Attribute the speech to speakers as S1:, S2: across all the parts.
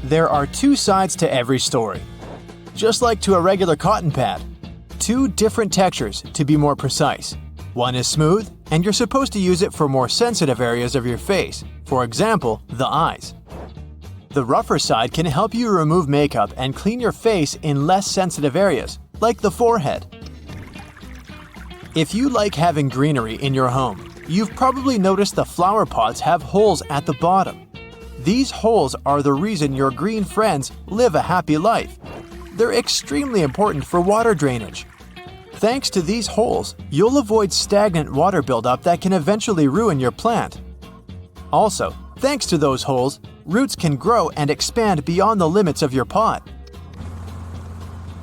S1: There are two sides to every story. Just like to a regular cotton pad. Two different textures, to be more precise. One is smooth, and you're supposed to use it for more sensitive areas of your face, for example, the eyes. The rougher side can help you remove makeup and clean your face in less sensitive areas, like the forehead. If you like having greenery in your home, you've probably noticed the flower pots have holes at the bottom. These holes are the reason your green friends live a happy life. They're extremely important for water drainage. Thanks to these holes, you'll avoid stagnant water buildup that can eventually ruin your plant. Also, thanks to those holes, roots can grow and expand beyond the limits of your pot.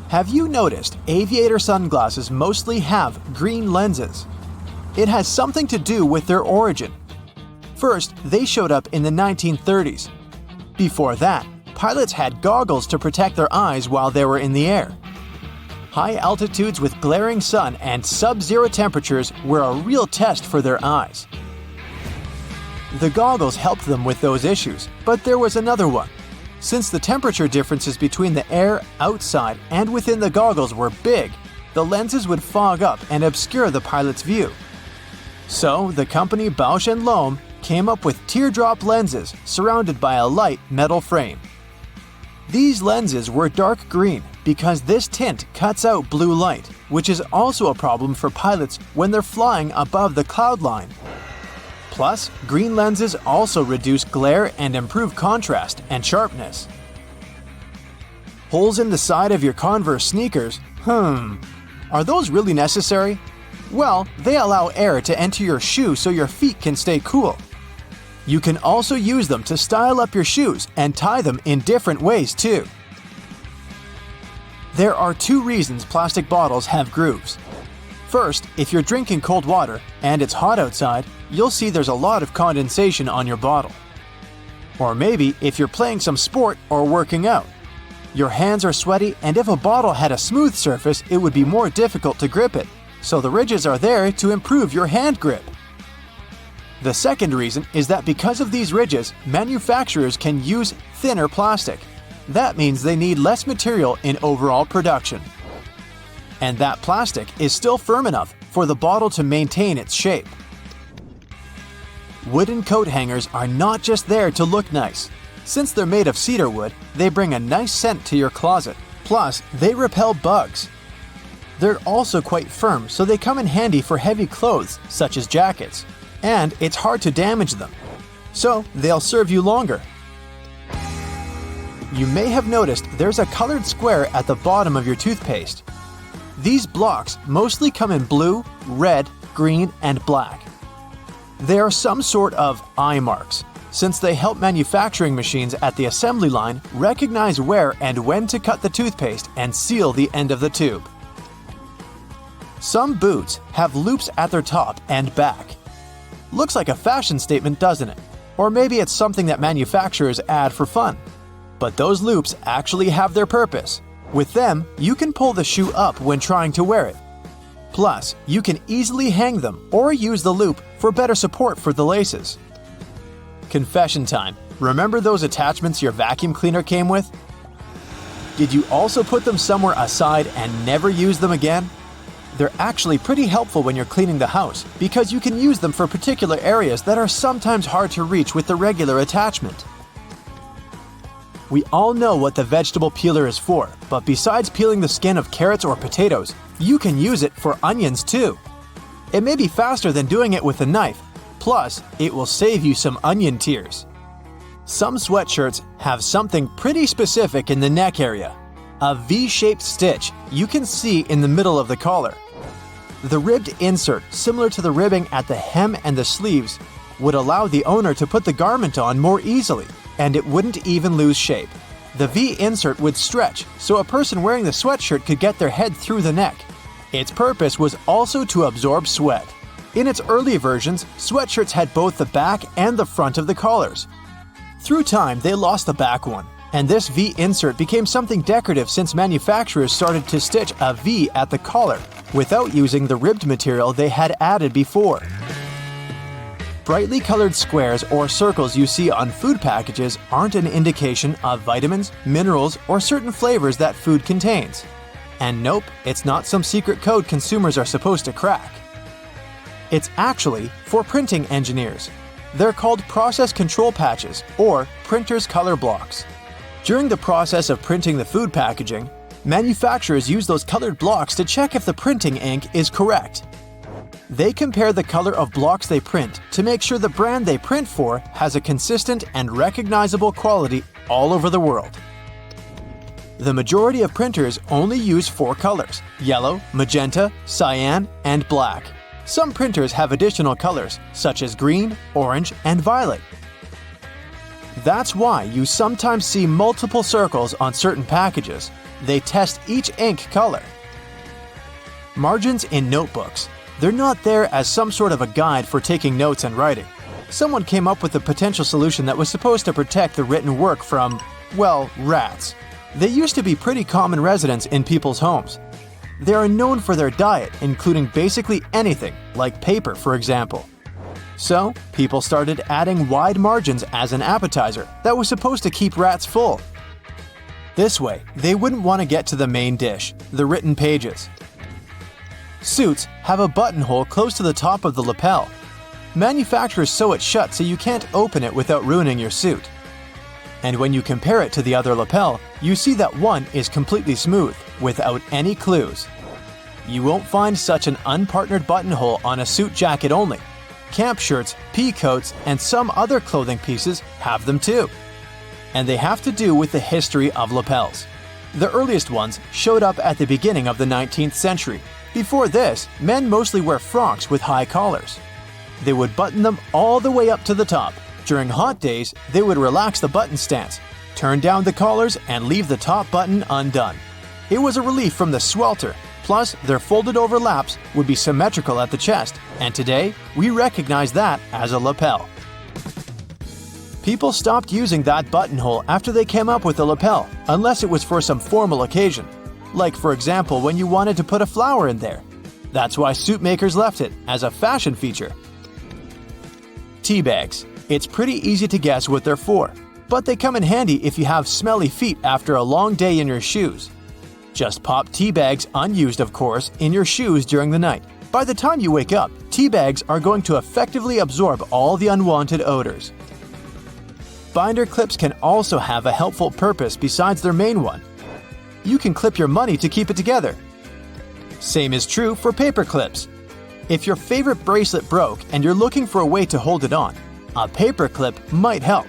S1: Have you noticed aviator sunglasses mostly have green lenses? It has something to do with their origin. First, they showed up in the 1930s. Before that, pilots had goggles to protect their eyes while they were in the air. High altitudes with glaring sun and sub-zero temperatures were a real test for their eyes. The goggles helped them with those issues, but there was another one. Since the temperature differences between the air outside and within the goggles were big, the lenses would fog up and obscure the pilot's view. So, the company Bausch & Lomb came up with teardrop lenses surrounded by a light metal frame. These lenses were dark green because this tint cuts out blue light, which is also a problem for pilots when they're flying above the cloud line. Plus, green lenses also reduce glare and improve contrast and sharpness. Holes in the side of your Converse sneakers? Are those really necessary? Well, they allow air to enter your shoe so your feet can stay cool. You can also use them to style up your shoes and tie them in different ways too. There are two reasons plastic bottles have grooves. First, if you're drinking cold water and it's hot outside, you'll see there's a lot of condensation on your bottle. Or maybe if you're playing some sport or working out. Your hands are sweaty, and if a bottle had a smooth surface, it would be more difficult to grip it, so the ridges are there to improve your hand grip. The second reason is that because of these ridges, manufacturers can use thinner plastic. That means they need less material in overall production. And that plastic is still firm enough for the bottle to maintain its shape. Wooden coat hangers are not just there to look nice. Since they're made of cedar wood, they bring a nice scent to your closet. Plus, they repel bugs. They're also quite firm, so they come in handy for heavy clothes, such as jackets. And it's hard to damage them. So, they'll serve you longer. You may have noticed there's a colored square at the bottom of your toothpaste. These blocks mostly come in blue, red, green, and black. They are some sort of eye marks, since they help manufacturing machines at the assembly line recognize where and when to cut the toothpaste and seal the end of the tube. Some boots have loops at their top and back. Looks like a fashion statement, doesn't it? Or maybe it's something that manufacturers add for fun. But those loops actually have their purpose. With them, you can pull the shoe up when trying to wear it. Plus, you can easily hang them or use the loop for better support for the laces. Confession time. Remember those attachments your vacuum cleaner came with? Did you also put them somewhere aside and never use them again? They're actually pretty helpful when you're cleaning the house because you can use them for particular areas that are sometimes hard to reach with the regular attachment. We all know what the vegetable peeler is for, but besides peeling the skin of carrots or potatoes, you can use it for onions too. It may be faster than doing it with a knife, plus it will save you some onion tears. Some sweatshirts have something pretty specific in the neck area. A V-shaped stitch you can see in the middle of the collar. The ribbed insert, similar to the ribbing at the hem and the sleeves, would allow the owner to put the garment on more easily, and it wouldn't even lose shape. The V-insert would stretch, so a person wearing the sweatshirt could get their head through the neck. Its purpose was also to absorb sweat. In its early versions, sweatshirts had both the back and the front of the collars. Through time, they lost the back one, and this V-insert became something decorative since manufacturers started to stitch a V at the collar without using the ribbed material they had added before. Brightly colored squares or circles you see on food packages aren't an indication of vitamins, minerals, or certain flavors that food contains. And nope, it's not some secret code consumers are supposed to crack. It's actually for printing engineers. They're called process control patches or printer's color blocks. During the process of printing the food packaging, manufacturers use those colored blocks to check if the printing ink is correct. They compare the color of blocks they print to make sure the brand they print for has a consistent and recognizable quality all over the world. The majority of printers only use 4 colors: yellow, magenta, cyan, and black. Some printers have additional colors, such as green, orange, and violet. That's why you sometimes see multiple circles on certain packages. They test each ink color. Margins in notebooks. They're not there as some sort of a guide for taking notes and writing. Someone came up with a potential solution that was supposed to protect the written work from, well, rats. They used to be pretty common residents in people's homes. They are known for their diet, including basically anything, like paper, for example. So, people started adding wide margins as an appetizer that was supposed to keep rats full. This way, they wouldn't want to get to the main dish, the written pages. Suits have a buttonhole close to the top of the lapel. Manufacturers sew it shut so you can't open it without ruining your suit. And when you compare it to the other lapel, you see that one is completely smooth, without any clues. You won't find such an unpartnered buttonhole on a suit jacket only. Camp shirts, pea coats, and some other clothing pieces have them too. And they have to do with the history of lapels. The earliest ones showed up at the beginning of the 19th century. Before this, men mostly wear frocks with high collars. They would button them all the way up to the top. During hot days, they would relax the button stance, turn down the collars, and leave the top button undone. It was a relief from the swelter, plus their folded over laps would be symmetrical at the chest, and today, we recognize that as a lapel. People stopped using that buttonhole after they came up with the lapel, unless it was for some formal occasion. Like, for example, when you wanted to put a flower in there. That's why suit makers left it, as a fashion feature. Tea bags. It's pretty easy to guess what they're for, but they come in handy if you have smelly feet after a long day in your shoes. Just pop tea bags, unused of course, in your shoes during the night. By the time you wake up, tea bags are going to effectively absorb all the unwanted odors. Binder clips can also have a helpful purpose besides their main one. You can clip your money to keep it together. Same is true for paper clips. If your favorite bracelet broke and you're looking for a way to hold it on, a paper clip might help.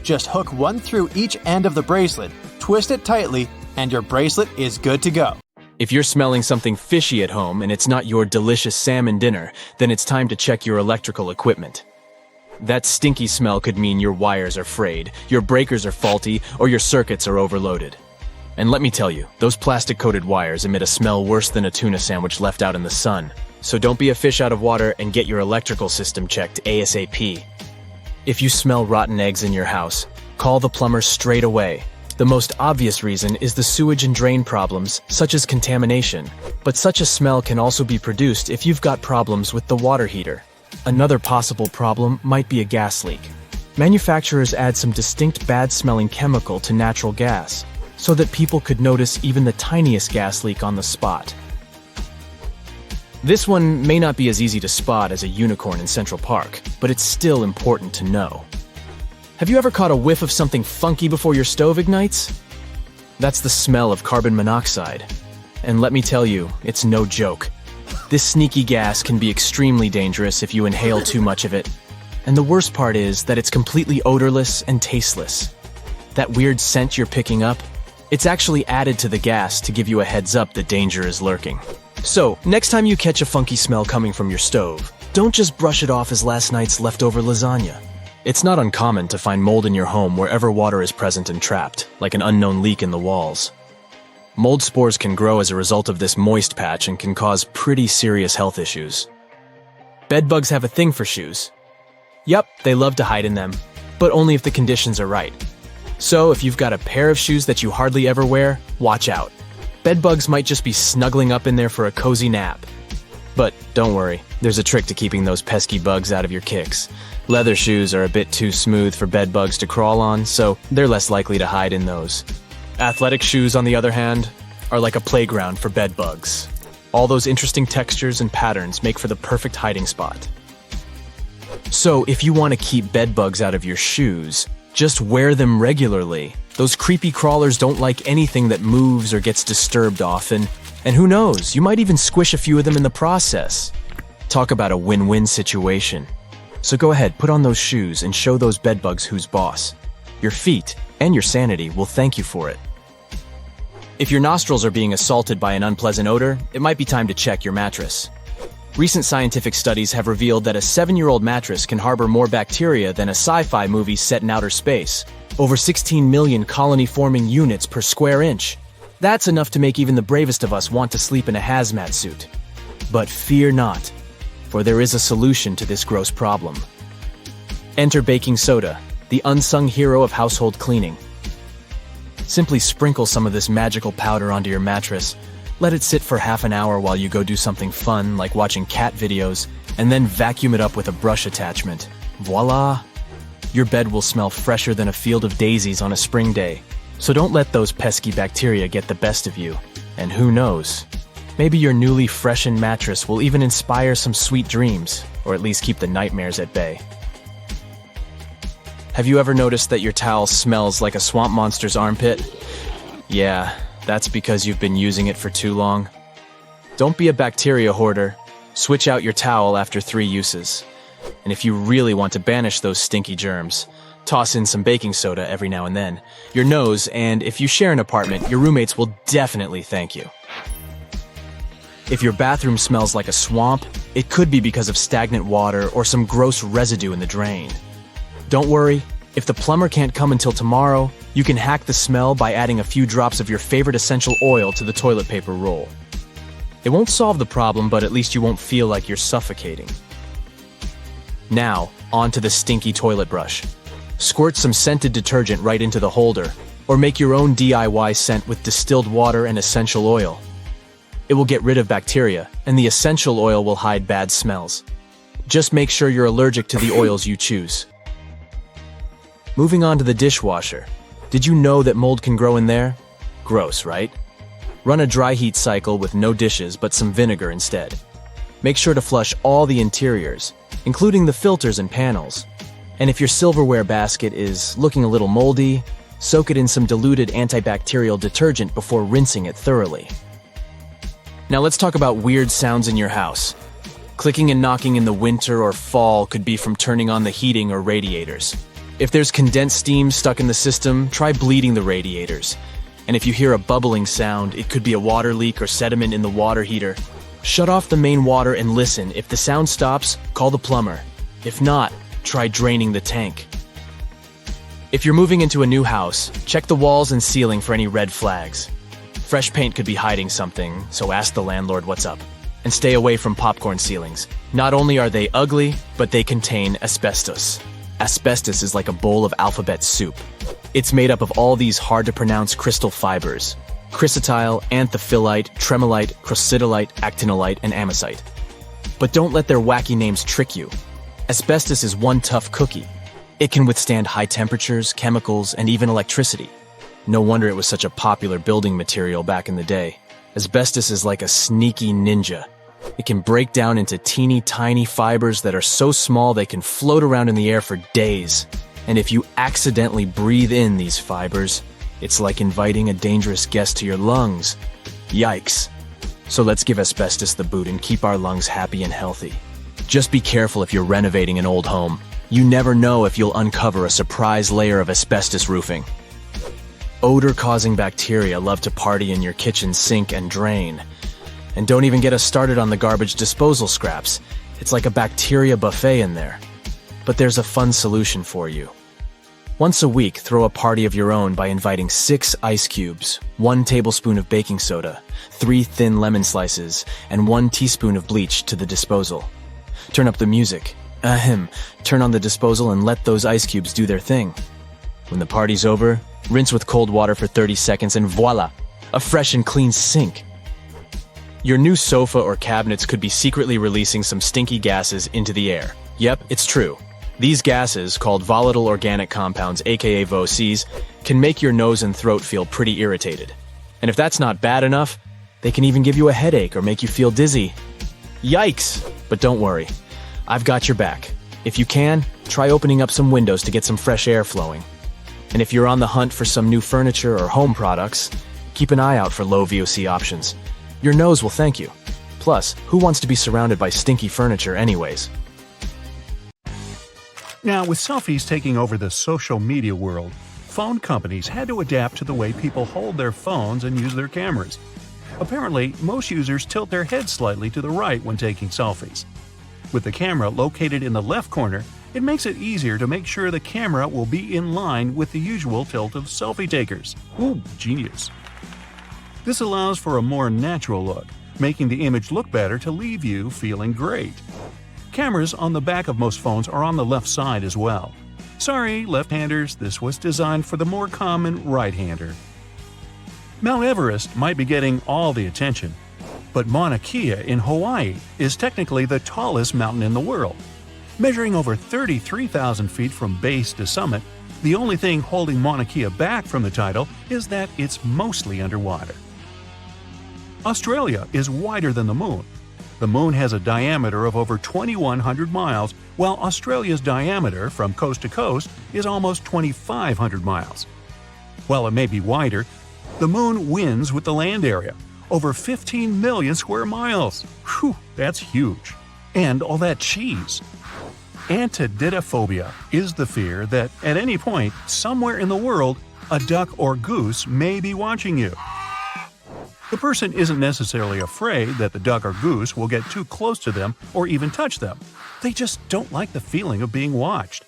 S1: Just hook one through each end of the bracelet, twist it tightly, and your bracelet is good to go.
S2: If you're smelling something fishy at home and it's not your delicious salmon dinner, then it's time to check your electrical equipment. That stinky smell could mean your wires are frayed, your breakers are faulty, or your circuits are overloaded. And let me tell you, those plastic-coated wires emit a smell worse than a tuna sandwich left out in the sun. So don't be a fish out of water and get your electrical system checked ASAP. If you smell rotten eggs in your house, call the plumber straight away. The most obvious reason is the sewage and drain problems, such as contamination. But such a smell can also be produced if you've got problems with the water heater. Another possible problem might be a gas leak. Manufacturers add some distinct bad-smelling chemical to natural gas, so that people could notice even the tiniest gas leak on the spot. This one may not be as easy to spot as a unicorn in Central Park, but it's still important to know. Have you ever caught a whiff of something funky before your stove ignites? That's the smell of carbon monoxide. And let me tell you, it's no joke. This sneaky gas can be extremely dangerous if you inhale too much of it. And the worst part is that it's completely odorless and tasteless. That weird scent you're picking up, it's actually added to the gas to give you a heads up that danger is lurking. So, next time you catch a funky smell coming from your stove, don't just brush it off as last night's leftover lasagna. It's not uncommon to find mold in your home wherever water is present and trapped, like an unknown leak in the walls. Mold spores can grow as a result of this moist patch and can cause pretty serious health issues. Bedbugs have a thing for shoes. Yup, they love to hide in them, but only if the conditions are right. So if you've got a pair of shoes that you hardly ever wear, watch out. Bedbugs might just be snuggling up in there for a cozy nap. But don't worry, there's a trick to keeping those pesky bugs out of your kicks. Leather shoes are a bit too smooth for bed bugs to crawl on, so they're less likely to hide in those. Athletic shoes, on the other hand, are like a playground for bed bugs. All those interesting textures and patterns make for the perfect hiding spot. So, if you want to keep bed bugs out of your shoes, just wear them regularly. Those creepy crawlers don't like anything that moves or gets disturbed often, and who knows, you might even squish a few of them in the process. Talk about a win-win situation. So go ahead, put on those shoes and show those bedbugs who's boss. Your feet and your sanity will thank you for it. If your nostrils are being assaulted by an unpleasant odor, it might be time to check your mattress. Recent scientific studies have revealed that a 7-year-old mattress can harbor more bacteria than a sci-fi movie set in outer space. Over 16 million colony-forming units per square inch. That's enough to make even the bravest of us want to sleep in a hazmat suit. But fear not, for there is a solution to this gross problem. Enter baking soda, the unsung hero of household cleaning. Simply sprinkle some of this magical powder onto your mattress, let it sit for half an hour while you go do something fun like watching cat videos, and then vacuum it up with a brush attachment. Voila! Your bed will smell fresher than a field of daisies on a spring day. So don't let those pesky bacteria get the best of you. And who knows? Maybe your newly freshened mattress will even inspire some sweet dreams, or at least keep the nightmares at bay. Have you ever noticed that your towel smells like a swamp monster's armpit? Yeah, that's because you've been using it for too long. Don't be a bacteria hoarder. Switch out your towel after 3 uses. And if you really want to banish those stinky germs, toss in some baking soda every now and then. Your nose, and if you share an apartment, your roommates will definitely thank you. If your bathroom smells like a swamp, it could be because of stagnant water or some gross residue in the drain. Don't worry, if the plumber can't come until tomorrow, you can hack the smell by adding a few drops of your favorite essential oil to the toilet paper roll. It won't solve the problem, but at least you won't feel like you're suffocating. Now, onto the stinky toilet brush. Squirt some scented detergent right into the holder, or make your own DIY scent with distilled water and essential oil. It will get rid of bacteria, and the essential oil will hide bad smells. Just make sure you're allergic to the oils you choose. Moving on to the dishwasher. Did you know that mold can grow in there? Gross, right? Run a dry heat cycle with no dishes but some vinegar instead. Make sure to flush all the interiors, including the filters and panels. And if your silverware basket is looking a little moldy, soak it in some diluted antibacterial detergent before rinsing it thoroughly. Now let's talk about weird sounds in your house. Clicking and knocking in the winter or fall could be from turning on the heating or radiators. If there's condensed steam stuck in the system, try bleeding the radiators. And if you hear a bubbling sound, it could be a water leak or sediment in the water heater. Shut off the main water and listen. If the sound stops, call the plumber. If not, try draining the tank. If you're moving into a new house, check the walls and ceiling for any red flags. Fresh paint could be hiding something, so ask the landlord what's up. And stay away from popcorn ceilings. Not only are they ugly, but they contain asbestos. Asbestos is like a bowl of alphabet soup. It's made up of all these hard-to-pronounce crystal fibers: chrysotile, anthophyllite, tremolite, crocidolite, actinolite, and amosite. But don't let their wacky names trick you. Asbestos is one tough cookie. It can withstand high temperatures, chemicals, and even electricity. No wonder it was such a popular building material back in the day. Asbestos is like a sneaky ninja. It can break down into teeny tiny fibers that are so small they can float around in the air for days. And if you accidentally breathe in these fibers, it's like inviting a dangerous guest to your lungs. Yikes. So let's give asbestos the boot and keep our lungs happy and healthy. Just be careful if you're renovating an old home. You never know if you'll uncover a surprise layer of asbestos roofing. Odor-causing bacteria love to party in your kitchen sink and drain. And don't even get us started on the garbage disposal scraps. It's like a bacteria buffet in there. But there's a fun solution for you. Once a week, throw a party of your own by inviting 6 ice cubes, 1 tablespoon of baking soda, 3 thin lemon slices, and 1 teaspoon of bleach to the disposal. Turn up the music. Turn on the disposal and let those ice cubes do their thing. When the party's over, rinse with cold water for 30 seconds and voila! A fresh and clean sink. Your new sofa or cabinets could be secretly releasing some stinky gases into the air. Yep, it's true. These gases, called volatile organic compounds aka VOCs, can make your nose and throat feel pretty irritated. And if that's not bad enough, they can even give you a headache or make you feel dizzy. Yikes! But don't worry, I've got your back. If you can, try opening up some windows to get some fresh air flowing. And if you're on the hunt for some new furniture or home products, keep an eye out for low VOC options. Your nose will thank you. Plus, who wants to be surrounded by stinky furniture anyways?
S3: Now, with selfies taking over the social media world, phone companies had to adapt to the way people hold their phones and use their cameras. Apparently, most users tilt their heads slightly to the right when taking selfies. With the camera located in the left corner, it makes it easier to make sure the camera will be in line with the usual tilt of selfie takers. Ooh, genius. This allows for a more natural look, making the image look better to leave you feeling great. Cameras on the back of most phones are on the left side as well. Sorry, left-handers, this was designed for the more common right-hander. Mount Everest might be getting all the attention, but Mauna Kea in Hawaii is technically the tallest mountain in the world. Measuring over 33,000 feet from base to summit, the only thing holding Mauna Kea back from the title is that it's mostly underwater. Australia is wider than the Moon. The Moon has a diameter of over 2,100 miles, while Australia's diameter from coast to coast is almost 2,500 miles. While it may be wider, the Moon wins with the land area, over 15 million square miles. Whew, that's huge. And all that cheese. Antididophobia is the fear that at any point, somewhere in the world, a duck or goose may be watching you. The person isn't necessarily afraid that the duck or goose will get too close to them or even touch them. They just don't like the feeling of being watched.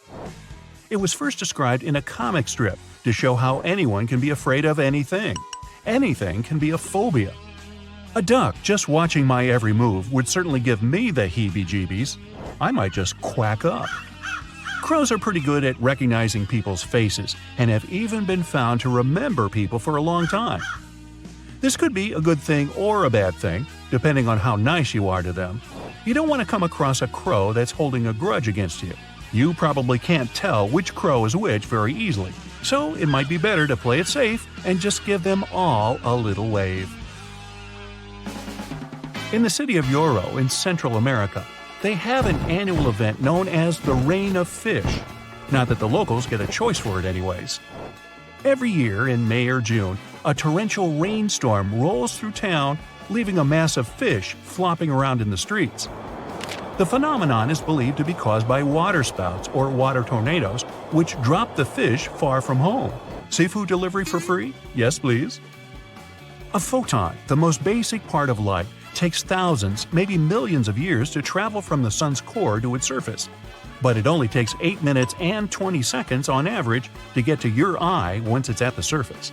S3: It was first described in a comic strip to show how anyone can be afraid of anything. Anything can be a phobia. A duck just watching my every move would certainly give me the heebie-jeebies. I might just quack up. Crows are pretty good at recognizing people's faces and have even been found to remember people for a long time. This could be a good thing or a bad thing, depending on how nice you are to them. You don't want to come across a crow that's holding a grudge against you. You probably can't tell which crow is which very easily, so it might be better to play it safe and just give them all a little wave. In the city of Yoro in Central America, they have an annual event known as the Rain of Fish. Not that the locals get a choice for it anyways. Every year in May or June, a torrential rainstorm rolls through town, leaving a mass of fish flopping around in the streets. The phenomenon is believed to be caused by waterspouts or water tornadoes, which drop the fish far from home. Seafood delivery for free? Yes, please. A photon, the most basic part of light, takes thousands, maybe millions of years to travel from the sun's core to its surface. But it only takes 8 minutes and 20 seconds on average to get to your eye once it's at the surface.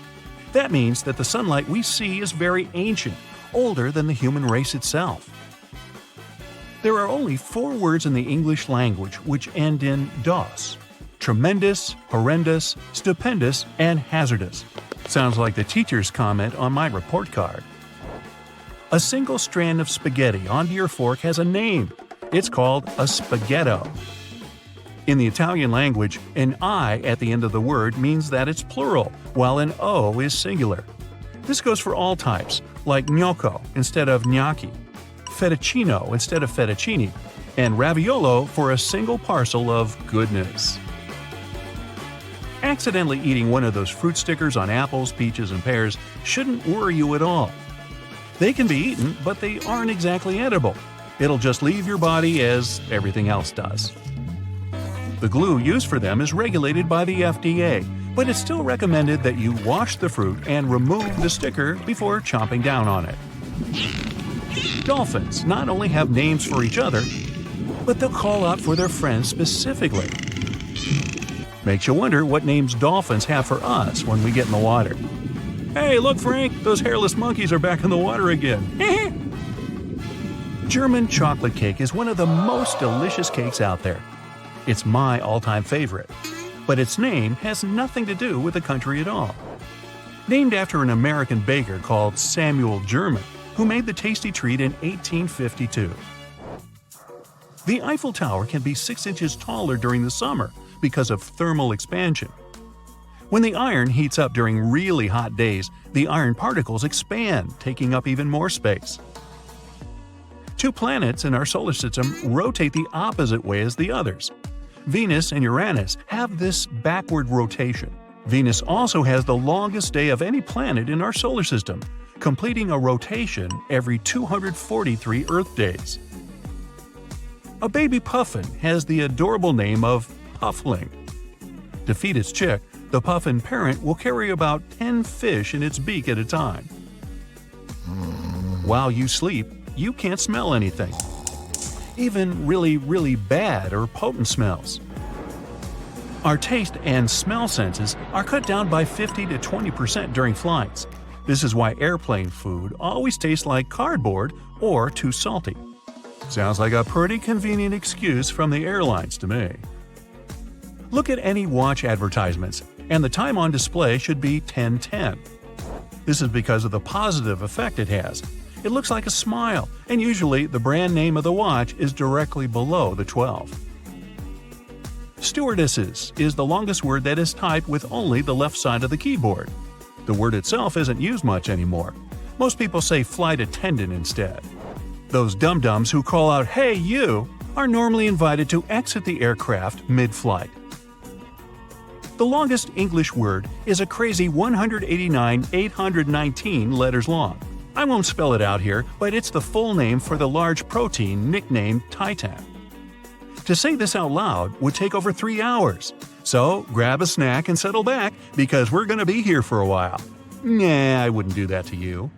S3: That means that the sunlight we see is very ancient, older than the human race itself. There are only 4 words in the English language which end in dos: tremendous, horrendous, stupendous, and hazardous. Sounds like the teacher's comment on my report card. A single strand of spaghetti onto your fork has a name. It's called a spaghetto. In the Italian language, an I at the end of the word means that it's plural, while an O is singular. This goes for all types, like gnocco instead of gnocchi, fettuccino instead of fettuccine, and raviolo for a single parcel of goodness. Accidentally eating one of those fruit stickers on apples, peaches, and pears shouldn't worry you at all. They can be eaten, but they aren't exactly edible. It'll just leave your body as everything else does. The glue used for them is regulated by the FDA, but it's still recommended that you wash the fruit and remove the sticker before chomping down on it. Dolphins not only have names for each other, but they'll call out for their friends specifically. Makes you wonder what names dolphins have for us when we get in the water. Hey, look, Frank, those hairless monkeys are back in the water again. German chocolate cake is one of the most delicious cakes out there. It's my all-time favorite, but its name has nothing to do with the country at all. Named after an American baker called Samuel German, who made the tasty treat in 1852. The Eiffel Tower can be 6 inches taller during the summer because of thermal expansion. When the iron heats up during really hot days, the iron particles expand, taking up even more space. 2 planets in our solar system rotate the opposite way as the others. Venus and Uranus have this backward rotation. Venus also has the longest day of any planet in our solar system, completing a rotation every 243 Earth days. A baby puffin has the adorable name of Puffling. To feed its chick, the puffin parent will carry about 10 fish in its beak at a time. While you sleep, you can't smell anything, even really bad or potent smells. Our taste and smell senses are cut down by 50 to 20% during flights. This is why airplane food always tastes like cardboard or too salty. Sounds like a pretty convenient excuse from the airlines to me. Look at any watch advertisements, and the time on display should be 10:10. This is because of the positive effect it has. It looks like a smile, and usually the brand name of the watch is directly below the 12. Stewardesses is the longest word that is typed with only the left side of the keyboard. The word itself isn't used much anymore. Most people say flight attendant instead. Those dum-dums who call out, "Hey, you!" are normally invited to exit the aircraft mid-flight. The longest English word is a crazy 189,819 letters long. I won't spell it out here, but it's the full name for the large protein nicknamed Titan. To say this out loud would take over 3 hours. So grab a snack and settle back, because we're going to be here for a while. Nah, I wouldn't do that to you.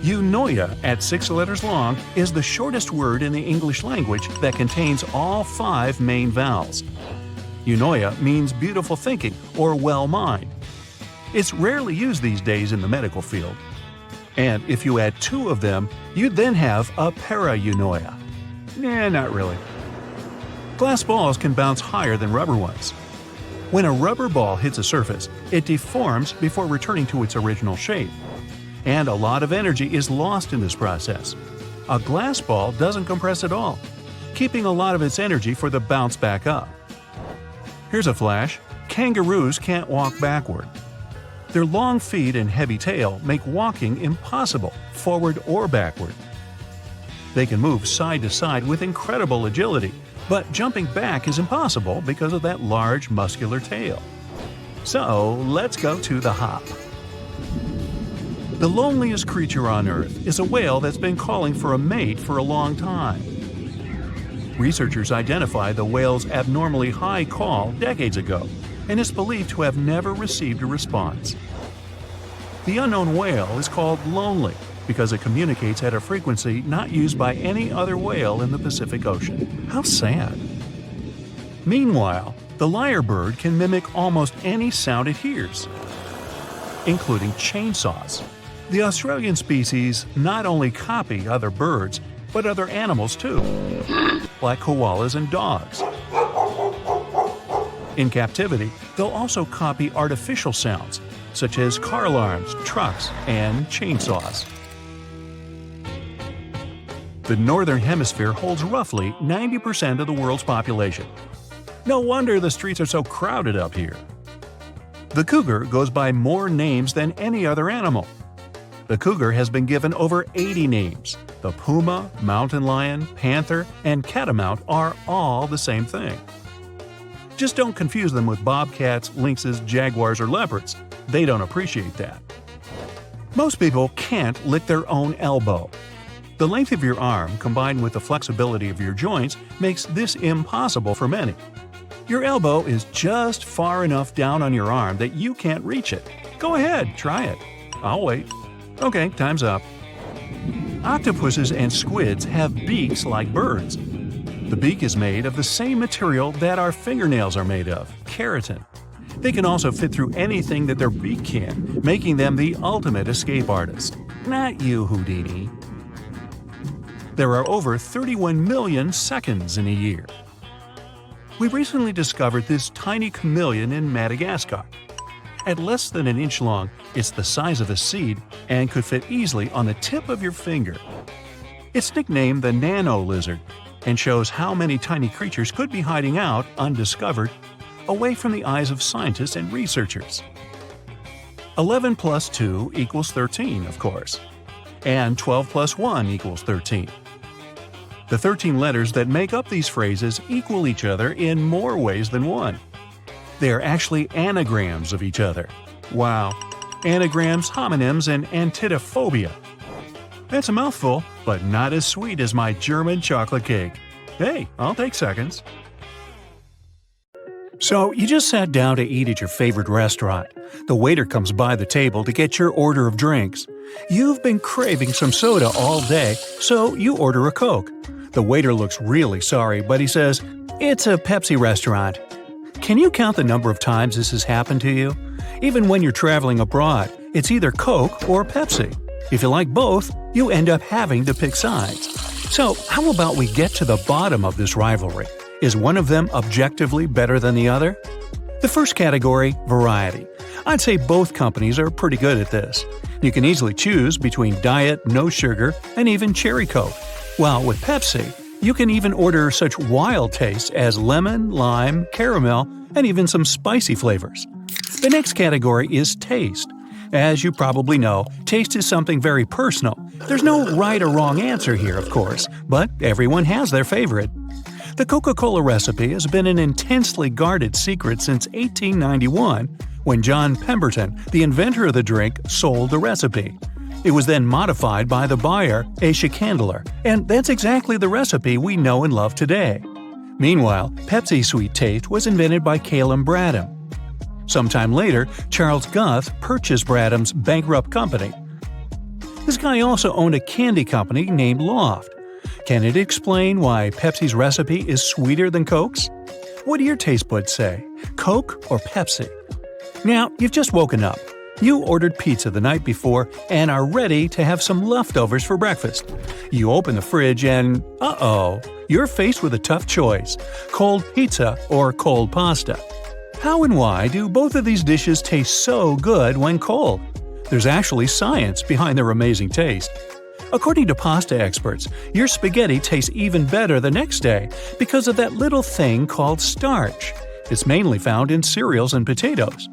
S3: Eunoia, at 6 letters long, is the shortest word in the English language that contains all 5 main vowels. Eunoia means beautiful thinking or well mind. It's rarely used these days in the medical field. And if you add 2 of them, you'd then have a para-eunoia. Nah, not really. Glass balls can bounce higher than rubber ones. When a rubber ball hits a surface, it deforms before returning to its original shape. And a lot of energy is lost in this process. A glass ball doesn't compress at all, keeping a lot of its energy for the bounce back up. Here's a flash. Kangaroos can't walk backward. Their long feet and heavy tail make walking impossible, forward or backward. They can move side to side with incredible agility, but jumping back is impossible because of that large muscular tail. So let's go to the hop. The loneliest creature on Earth is a whale that's been calling for a mate for a long time. Researchers identified the whale's abnormally high call decades ago, and is believed to have never received a response. The unknown whale is called lonely because it communicates at a frequency not used by any other whale in the Pacific Ocean. How sad. Meanwhile, the lyrebird can mimic almost any sound it hears, including chainsaws. The Australian species not only copy other birds, but other animals too, like koalas and dogs. In captivity, they'll also copy artificial sounds, such as car alarms, trucks, and chainsaws. The Northern Hemisphere holds roughly 90% of the world's population. No wonder the streets are so crowded up here. The cougar goes by more names than any other animal. The cougar has been given over 80 names. The puma, mountain lion, panther, and catamount are all the same thing. Just don't confuse them with bobcats, lynxes, jaguars, or leopards. They don't appreciate that. Most people can't lick their own elbow. The length of your arm, combined with the flexibility of your joints, makes this impossible for many. Your elbow is just far enough down on your arm that you can't reach it. Go ahead, try it. I'll wait. Okay, time's up. Octopuses and squids have beaks like birds. The beak is made of the same material that our fingernails are made of, keratin. They can also fit through anything that their beak can, making them the ultimate escape artist. Not you, Houdini. There are over 31 million seconds in a year. We recently discovered this tiny chameleon in Madagascar. At less than an inch long, it's the size of a seed and could fit easily on the tip of your finger. It's nicknamed the nano lizard. and shows how many tiny creatures could be hiding out, undiscovered, away from the eyes of scientists and researchers. 11 plus 2 equals 13, of course. And 12 plus 1 equals 13. The 13 letters that make up these phrases equal each other in more ways than one. They are actually anagrams of each other. Wow. Anagrams, homonyms, and antidophobia. That's a mouthful, but not as sweet as my German chocolate cake. Hey, I'll take seconds. So, you just sat down to eat at your favorite restaurant. The waiter comes by the table to get your order of drinks. You've been craving some soda all day, so you order a Coke. The waiter looks really sorry, but he says, "It's a Pepsi restaurant." Can you count the number of times this has happened to you? Even when you're traveling abroad, it's either Coke or Pepsi. If you like both, you end up having to pick sides. So, how about we get to the bottom of this rivalry? Is one of them objectively better than the other? The first category, variety. I'd say both companies are pretty good at this. You can easily choose between diet, no sugar, and even cherry Coke. While with Pepsi, you can even order such wild tastes as lemon, lime, caramel, and even some spicy flavors. The next category is taste. As you probably know, taste is something very personal. There's no right or wrong answer here, of course, but everyone has their favorite. The Coca-Cola recipe has been an intensely guarded secret since 1891, when John Pemberton, the inventor of the drink, sold the recipe. It was then modified by the buyer, Asa Candler, and that's exactly the recipe we know and love today. Meanwhile, Pepsi's sweet taste was invented by Calum Bradham. Sometime later, Charles Guth purchased Bradham's bankrupt company. This guy also owned a candy company named Loft. Can it explain why Pepsi's recipe is sweeter than Coke's? What do your taste buds say? Coke or Pepsi? Now, you've just woken up. You ordered pizza the night before and are ready to have some leftovers for breakfast. You open the fridge and, you're faced with a tough choice: cold pizza or cold pasta. How and why do both of these dishes taste so good when cold? There's actually science behind their amazing taste. According to pasta experts, your spaghetti tastes even better the next day because of that little thing called starch. It's mainly found in cereals and potatoes.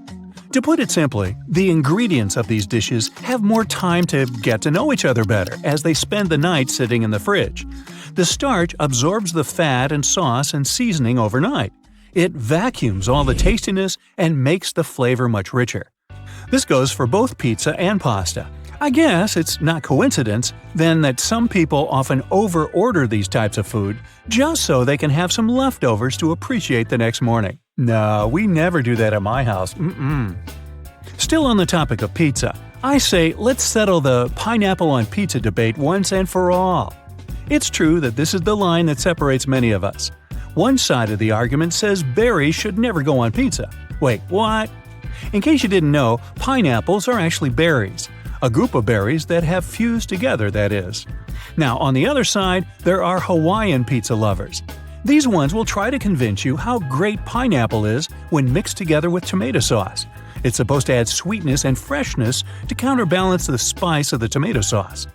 S3: To put it simply, the ingredients of these dishes have more time to get to know each other better as they spend the night sitting in the fridge. The starch absorbs the fat and sauce and seasoning overnight. It vacuums all the tastiness and makes the flavor much richer. This goes for both pizza and pasta. I guess it's not coincidence, then, that some people often over-order these types of food just so they can have some leftovers to appreciate the next morning. No, we never do that at my house. Still on the topic of pizza, I say let's settle the pineapple on pizza debate once and for all. It's true that this is the line that separates many of us. One side of the argument says berries should never go on pizza. Wait, what? In case you didn't know, pineapples are actually berries. A group of berries that have fused together, that is. Now, on the other side, there are Hawaiian pizza lovers. These ones will try to convince you how great pineapple is when mixed together with tomato sauce. It's supposed to add sweetness and freshness to counterbalance the spice of the tomato sauce.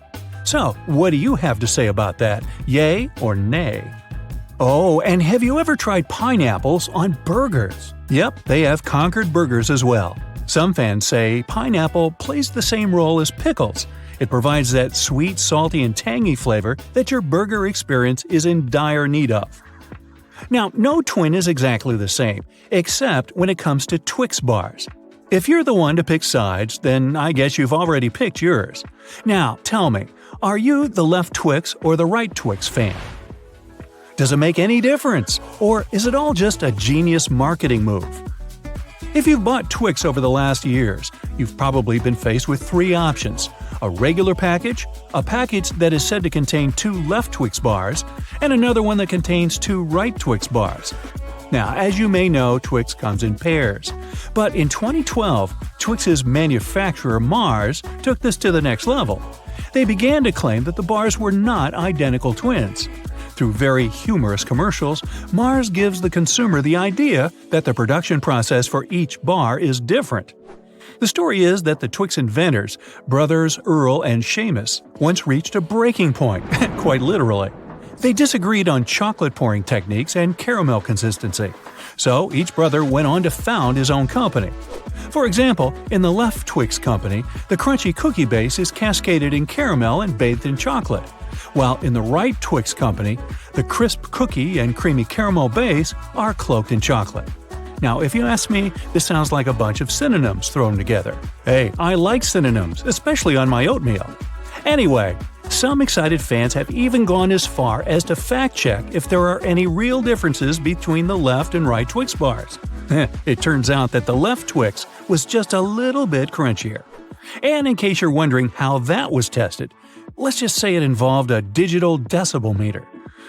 S3: So, what do you have to say about that? Yay or nay? Oh, and have you ever tried pineapples on burgers? Yep, they have conquered burgers as well. Some fans say pineapple plays the same role as pickles. It provides that sweet, salty, and tangy flavor that your burger experience is in dire need of. Now, no twin is exactly the same, except when it comes to Twix bars. If you're the one to pick sides, then I guess you've already picked yours. Now, tell me, are you the left Twix or the right Twix fan? Does it make any difference? Or is it all just a genius marketing move? If you've bought Twix over the last years, you've probably been faced with three options: a regular package, a package that is said to contain 2 left Twix bars, and another one that contains 2 right Twix bars. Now, as you may know, Twix comes in pairs. But in 2012, Twix's manufacturer Mars took this to the next level. They began to claim that the bars were not identical twins. Through very humorous commercials, Mars gives the consumer the idea that the production process for each bar is different. The story is that the Twix inventors, brothers Earl and Seamus, once reached a breaking point, quite literally. They disagreed on chocolate pouring techniques and caramel consistency, so each brother went on to found his own company. For example, in the left Twix company, the crunchy cookie base is cascaded in caramel and bathed in chocolate, while in the right Twix company, the crisp cookie and creamy caramel base are cloaked in chocolate. Now, if you ask me, this sounds like a bunch of synonyms thrown together. Hey, I like synonyms, especially on my oatmeal. Anyway, some excited fans have even gone as far as to fact-check if there are any real differences between the left and right Twix bars. It turns out that the left Twix was just a little bit crunchier. And in case you're wondering how that was tested, let's just say it involved a digital decibel meter.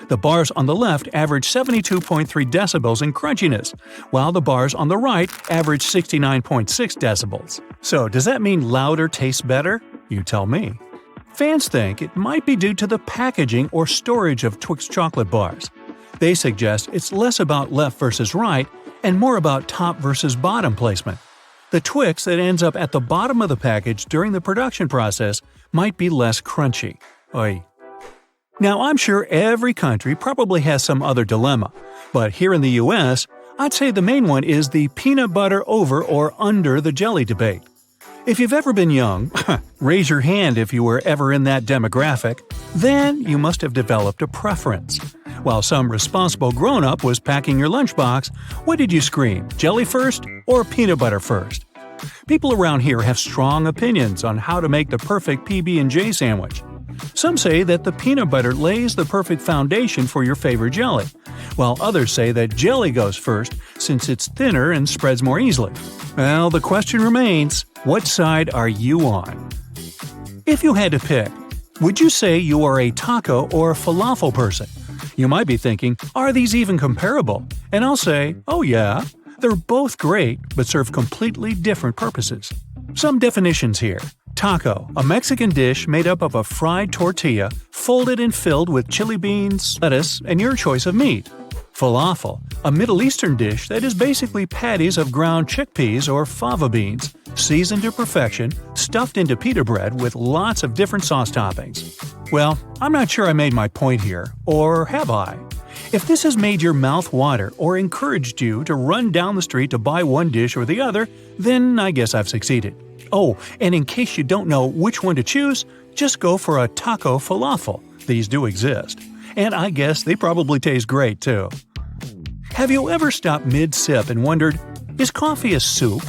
S3: The bars on the left average 72.3 decibels in crunchiness, while the bars on the right average 69.6 decibels. So does that mean louder tastes better? You tell me. Fans think it might be due to the packaging or storage of Twix chocolate bars. They suggest it's less about left versus right and more about top versus bottom placement. The Twix that ends up at the bottom of the package during the production process might be less crunchy. Oy. Now, I'm sure every country probably has some other dilemma, but here in the US, I'd say the main one is the peanut butter over or under the jelly debate. If you've ever been young, raise your hand if you were ever in that demographic, then you must have developed a preference. While some responsible grown-up was packing your lunchbox, what did you scream, jelly first or peanut butter first? People around here have strong opinions on how to make the perfect PB&J sandwich. Some say that the peanut butter lays the perfect foundation for your favorite jelly, while others say that jelly goes first since it's thinner and spreads more easily. Well, the question remains, what side are you on? If you had to pick, would you say you are a taco or falafel person? You might be thinking, are these even comparable? And I'll say, oh yeah, they're both great but serve completely different purposes. Some definitions here. Taco, a Mexican dish made up of a fried tortilla, folded and filled with chili beans, lettuce, and your choice of meat. Falafel, a Middle Eastern dish that is basically patties of ground chickpeas or fava beans, seasoned to perfection, stuffed into pita bread with lots of different sauce toppings. Well, I'm not sure I made my point here, or have I? If this has made your mouth water or encouraged you to run down the street to buy one dish or the other, then I guess I've succeeded. Oh, and in case you don't know which one to choose, just go for a taco falafel. These do exist. And I guess they probably taste great, too. Have you ever stopped mid-sip and wondered, is coffee a soup?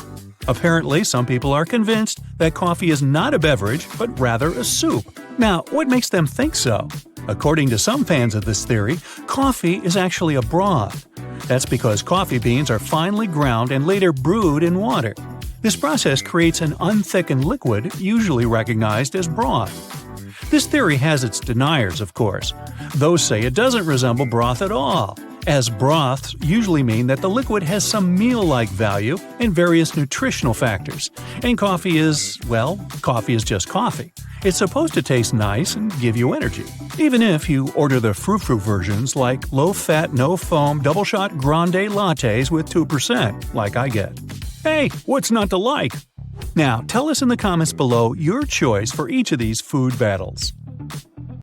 S3: Apparently, some people are convinced that coffee is not a beverage, but rather a soup. Now, what makes them think so? According to some fans of this theory, coffee is actually a broth. That's because coffee beans are finely ground and later brewed in water. This process creates an unthickened liquid, usually recognized as broth. This theory has its deniers, of course. Those say it doesn't resemble broth at all, as broths usually mean that the liquid has some meal-like value and various nutritional factors, and coffee is just coffee. It's supposed to taste nice and give you energy. Even if you order the frou-frou versions like low-fat, no-foam, double-shot grande lattes with 2%, like I get. Hey, what's not to like? Now, tell us in the comments below your choice for each of these food battles.